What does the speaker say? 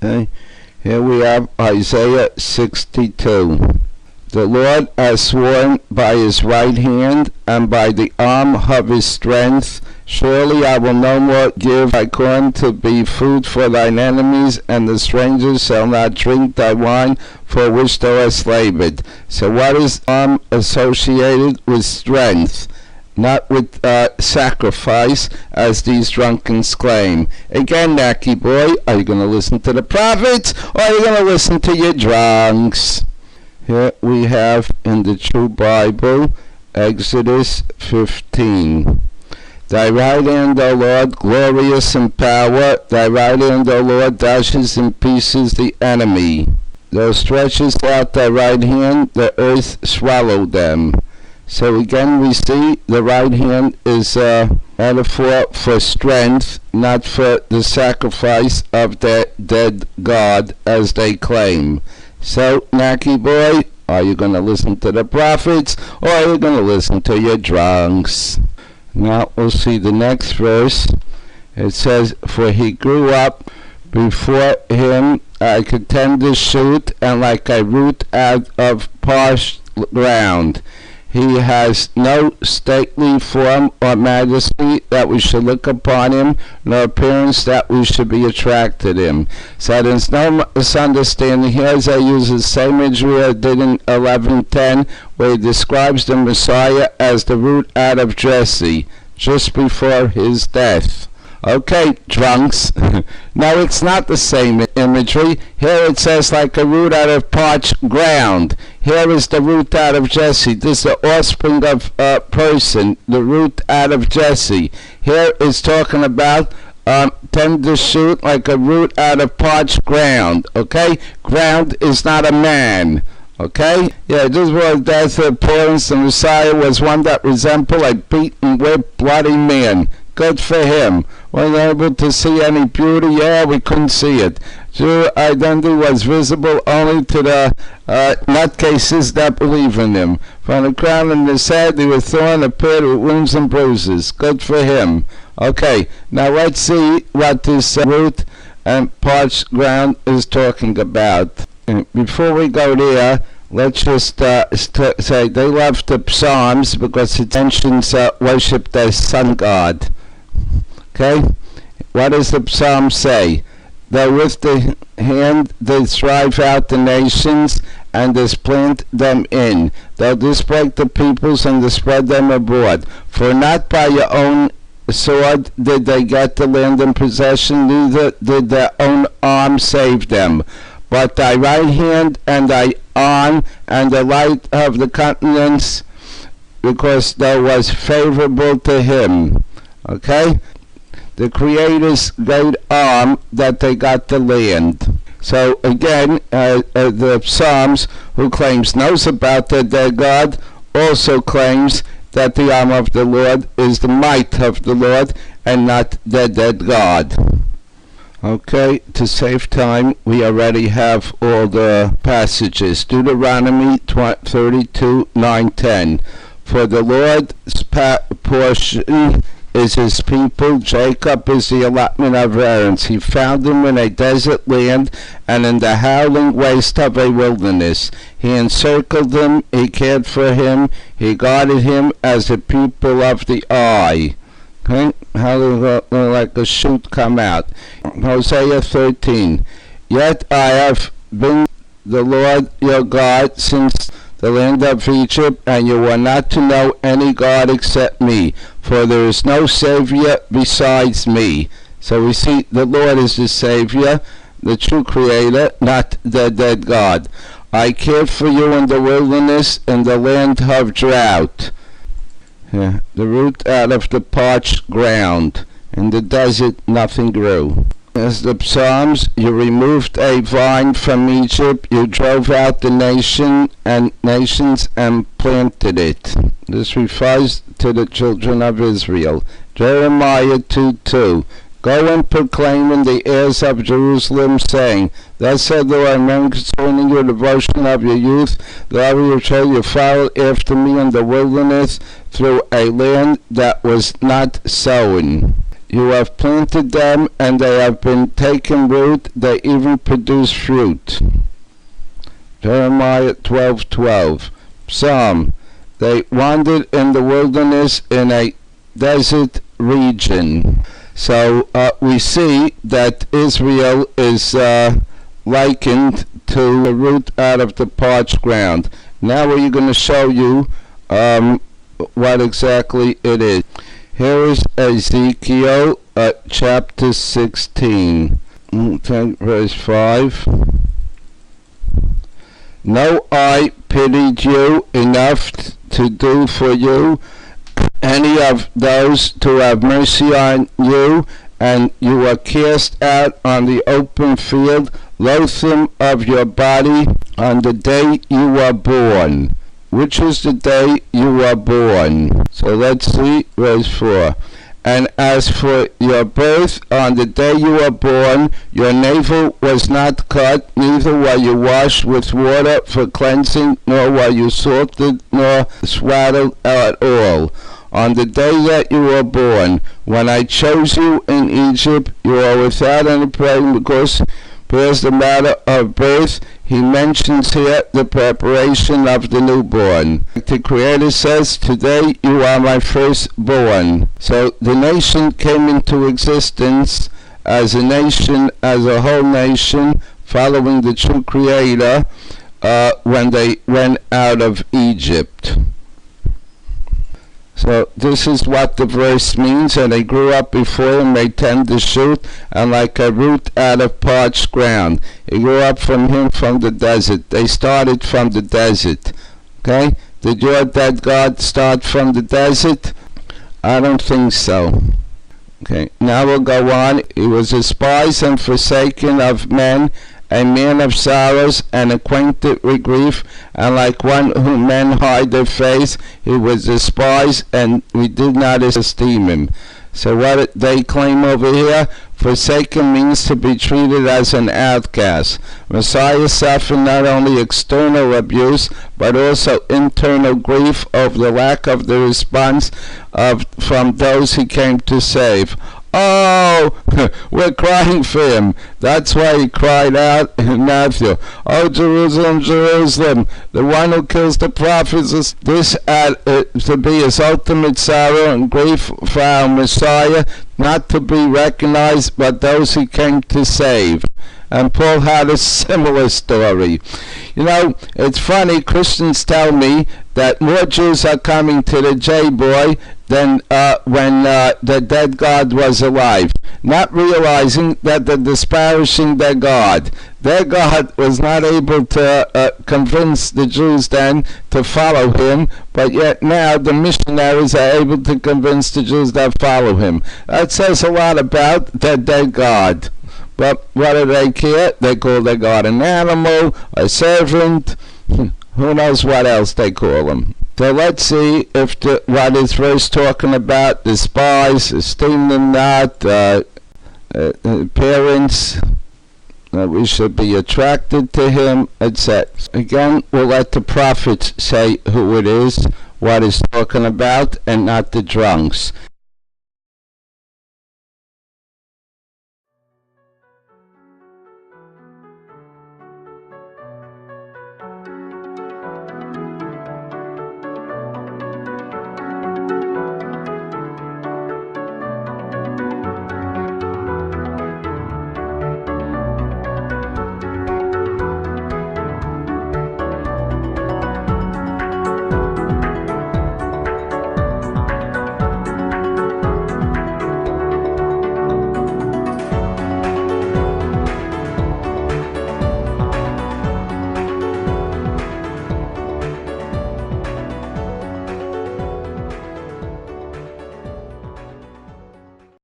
Okay, here we have Isaiah 62. The Lord has sworn by his right hand and by the arm of his strength, surely I will no more give thy corn to be food for thine enemies, and the strangers shall not drink thy wine for which thou hast labored. So what is arm associated with strength? Not with sacrifice, as these drunkens claim. Again, Naki boy, are you going to listen to the prophets, or are you going to listen to your drunks? Here we have in the true Bible, Exodus 15. Thy right hand, O Lord, glorious in power, thy right hand, O Lord, dashes in pieces the enemy. Thou stretchest out thy right hand, the earth swallowed them. So again we see the right hand is a metaphor for strength, not for the sacrifice of the dead God as they claim. So, Naki boy, are you going to listen to the prophets, or are you going to listen to your drunks? Now we'll see the next verse. It says, for he grew up before him like a tender shoot, and like a root out of parched ground. He has no stately form or majesty that we should look upon him, nor appearance that we should be attracted to him. So there's no misunderstanding here, as I use the same imagery I did in 11:10, where he describes the Messiah as the root out of Jesse, just before his death. Okay, drunks. No, it's not the same imagery. Here it says like a root out of parched ground. Here is the root out of Jesse. This is the offspring of a person, the root out of Jesse. Here it's talking about tender shoot like a root out of parched ground. Okay? Ground is not a man. Okay? Yeah, this was death appearance. The Messiah was one that resembled a beaten, whipped, bloody man. Good for him. Weren't able to see any beauty. Yeah, we couldn't see it. True identity was visible only to the nutcases that believe in him. From the crown of his head, he was thorn appeared with wounds and bruises. Good for him. Okay, now let's see what this root and parched ground is talking about. Before we go there, let's just say they left the Psalms because the ancients worshipped their sun god. Okay? What does the Psalm say? That with the hand they drive out the nations and they plant them in. They'll disperse the peoples and spread them abroad. For not by your own sword did they get the land in possession, neither did their own arm save them. But thy right hand and thy arm and the light of the countenance, because thou was favorable to him. Okay? The Creator's great arm that they got the land. So again, the Psalms, who claims knows about their dead God, also claims that the arm of the Lord is the might of the Lord and not their dead God. Okay, to save time, we already have all the passages. Deuteronomy 32, 9, 10. For the Lord's portion is his people, Jacob is the allotment of Aaron. He found him in a desert land and in the howling waste of a wilderness. He encircled him, he cared for him, he guarded him as a pupil of the eye. Okay? How like a shoot come out. Hosea 13. Yet I have been the Lord your God since the land of Egypt, and you are not to know any God except me, for there is no Savior besides me. So we see the Lord is the Savior, the true Creator, not the dead God. I cared for you in the wilderness, in the land of drought. The root out of the parched ground. In the desert nothing grew. As the Psalms, you removed a vine from Egypt, you drove out the nations and planted it. This refers to the children of Israel. Jeremiah 2:2. Go and proclaim in the heirs of Jerusalem, saying, Thus said the Lord, remember concerning your devotion of your youth, that I will show you followed after me in the wilderness through a land that was not sown. You have planted them, and they have been taken root. They even produce fruit. Jeremiah 12:12. Psalm. They wandered in the wilderness in a desert region. So we see that Israel is likened to a root out of the parched ground. Now we're going to show you what exactly it is. Here is Ezekiel chapter 16, verse 5. No eye pitied you enough to do for you any of those to have mercy on you, and you were cast out on the open field, loathsome of your body, on the day you were born. Which is the day you were born? So let's see verse 4. And as for your birth, on the day you were born, your navel was not cut, neither were you washed with water for cleansing, nor were you salted, nor swaddled at all. On the day that you were born, when I chose you in Egypt, you were without any pain, because here's the matter of birth. He mentions here the preparation of the newborn. The Creator says, today you are my firstborn. So the nation came into existence as a nation, as a whole nation, following the true Creator when they went out of Egypt. So this is what the verse means. And they grew up before him, they tend to shoot, and like a root out of parched ground. He grew up from him from the desert. They started from the desert. Okay? Did your dead God start from the desert? I don't think so. Okay, now we'll go on. He was despised and forsaken of men, a man of sorrows and acquainted with grief, and like one whom men hide their face, he was despised, and we did not esteem him. So what they claim over here, forsaken means to be treated as an outcast. Messiah suffered not only external abuse, but also internal grief over the lack of the response from those he came to save. Oh, we're crying for him. That's why he cried out in Matthew. Oh, Jerusalem, Jerusalem, the one who kills the prophets. This to be his ultimate sorrow and grief for our Messiah, not to be recognized by those he came to save. And Paul had a similar story. You know, it's funny, Christians tell me that more Jews are coming to the J-Boy than when the dead God was alive, not realizing that they're disparaging their God. Their God was not able to convince the Jews then to follow him, but yet now the missionaries are able to convince the Jews that follow him. That says a lot about their dead God. But what do they care? They call their God an animal, a servant, who knows what else they call him. So let's see if what is verse talking about, despise, esteem them not, parents, we should be attracted to him, etc. Again, we'll let the prophets say who it is, what it's talking about, and not the drunks.